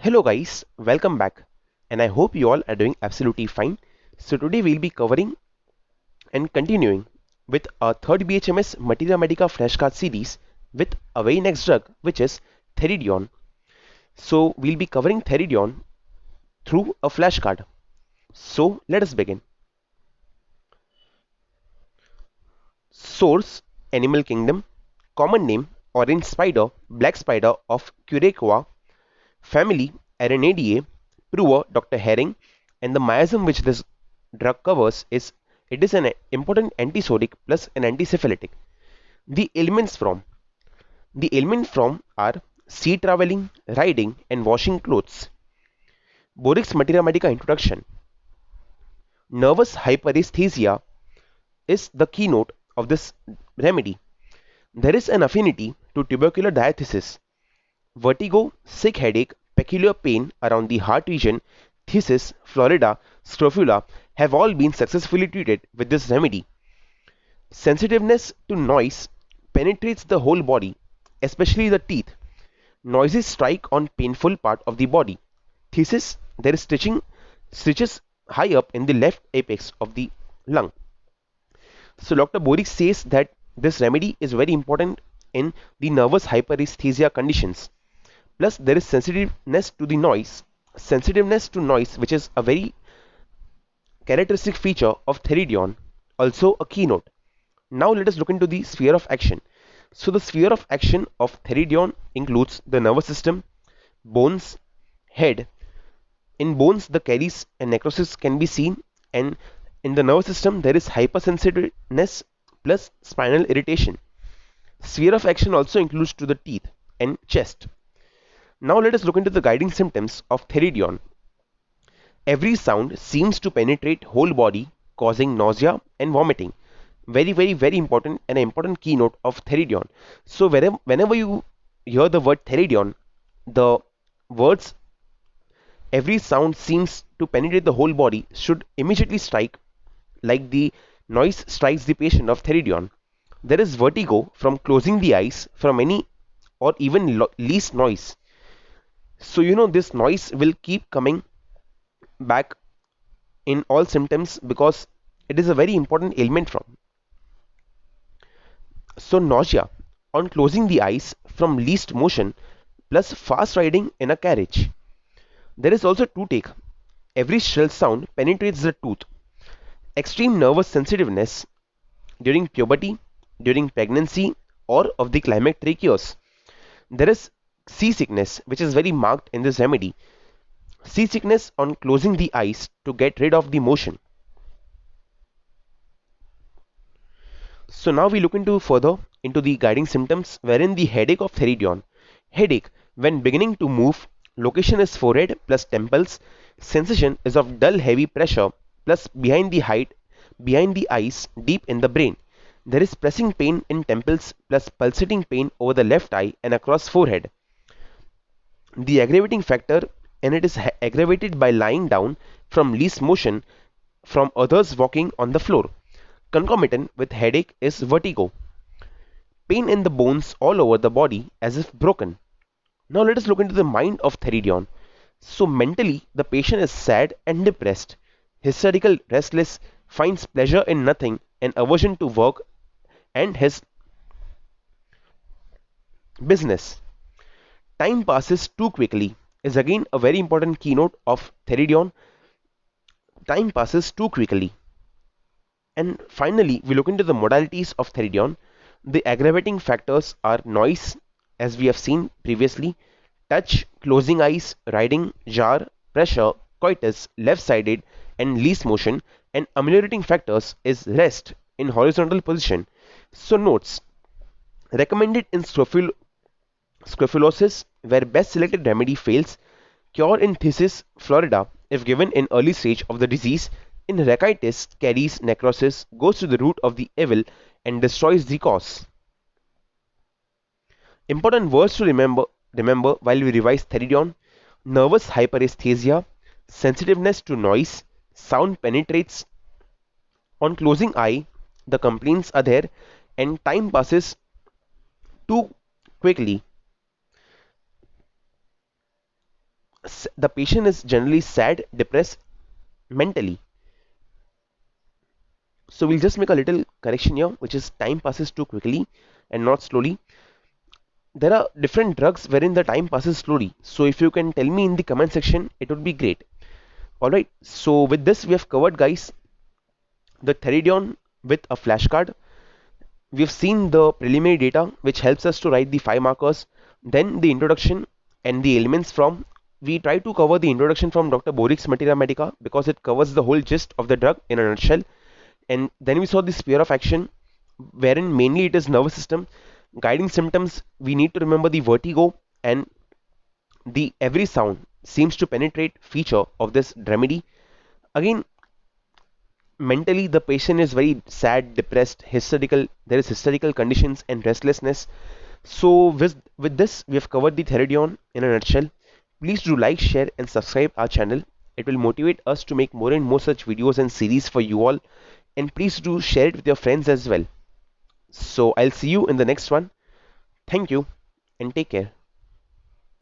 Hello guys, welcome back and I hope you all are doing absolutely fine. So today we'll be covering and continuing with our third BHMS Materia Medica flashcard series with a very next drug which is Theridion. So we'll be covering Theridion through a flashcard. So let us begin. Source: Animal Kingdom. Common name: orange spider, black spider of Curacoa. Family: Arenidae. Prover: Dr. Herring. And the miasm which this drug covers is it is an important antisodic plus an antisyphilitic. The ailments from the ailment from are sea traveling, riding, and washing clothes. Borix Materia Medica introduction. Nervous hyperesthesia is the keynote of this remedy. There is an affinity to tubercular diathesis, vertigo, sick headache, peculiar pain around the heart region, phthisis, florida, scrofula have all been successfully treated with this remedy. Sensitiveness to noise penetrates the whole body, especially the teeth. Noises strike on painful part of the body. Phthisis, there is stitches high up in the left apex of the lung. So Dr. Borik says that this remedy is very important in the nervous hyperesthesia conditions. Plus there is sensitiveness to the noise. Sensitiveness to noise, which is a very characteristic feature of Theridion, also a keynote. Now let us look into the sphere of action. So the sphere of action of Theridion includes the nervous system, bones, head. In bones, the caries and necrosis can be seen, and in the nervous system, there is hypersensitiveness plus spinal irritation. Sphere of action also includes to the teeth and chest. Now let us look into the guiding symptoms of Theridion. Every sound seems to penetrate whole body, causing nausea and vomiting. Very important and an important keynote of Theridion. So whenever you hear the word Theridion, the words every sound seems to penetrate the whole body should immediately strike like the noise strikes the patient of Theridion. There is vertigo from closing the eyes from any or even least noise. So you know this noise will keep coming back in all symptoms because it is a very important ailment from. So nausea on closing the eyes from least motion plus fast riding in a carriage. There is also toothache. Every shrill sound penetrates the tooth. Extreme nervous sensitiveness during puberty, during pregnancy, or of the climacteric years. There is seasickness, which is very marked in this remedy. Seasickness on closing the eyes to get rid of the motion. So now we look into further into the guiding symptoms wherein the headache of Theridion. Headache when beginning to move, location is forehead plus temples, sensation is of dull heavy pressure plus behind the eyes deep in the brain. There is pressing pain in temples plus pulsating pain over the left eye and across forehead. The aggravating factor and it is aggravated by lying down from least motion from others walking on the floor. Concomitant with headache is vertigo. Pain in the bones all over the body as if broken. Now let us look into the mind of Theridion. So mentally the patient is sad and depressed, hysterical, restless, finds pleasure in nothing and aversion to work and his business. Time passes too quickly is again a very important keynote of Theridion. Time passes too quickly. And finally, we look into the modalities of Theridion. The aggravating factors are noise, as we have seen previously, touch, closing eyes, riding, jar, pressure, coitus, left-sided, and least motion. And ameliorating factors is rest in horizontal position. So notes recommended in scrofulosis, where best selected remedy fails. Cure in phthisis, Florida, if given in early stage of the disease. In rachitis, caries necrosis goes to the root of the evil and destroys the cause. Important words to remember while we revise Theridion: nervous hyperesthesia, sensitiveness to noise, sound penetrates. On closing eye, the complaints are there, and time passes too quickly. the patient is generally sad, depressed mentally. So we'll just make a little correction here, which is time passes too quickly and not slowly. There are different drugs wherein the time passes slowly. So if you can tell me in the comment section, it would be great. Alright, so with this we have covered, guys, the Theridion with a flashcard. We have seen the preliminary data which helps us to write the 5 markers, then the introduction and the elements from. We try to cover the introduction from Dr. Borik's Materia Medica because it covers the whole gist of the drug in a nutshell. And then we saw the sphere of action, wherein mainly it is nervous system. Guiding symptoms, we need to remember the vertigo and the every sound seems to penetrate feature of this remedy. Again, mentally the patient is very sad, depressed, hysterical. There is hysterical conditions and restlessness. So with this we have covered the Theridion in a nutshell. Please do like, share and subscribe our channel. It will motivate us to make more and more such videos and series for you all. And please do share it with your friends as well. So I'll see you in the next one. Thank you and take care.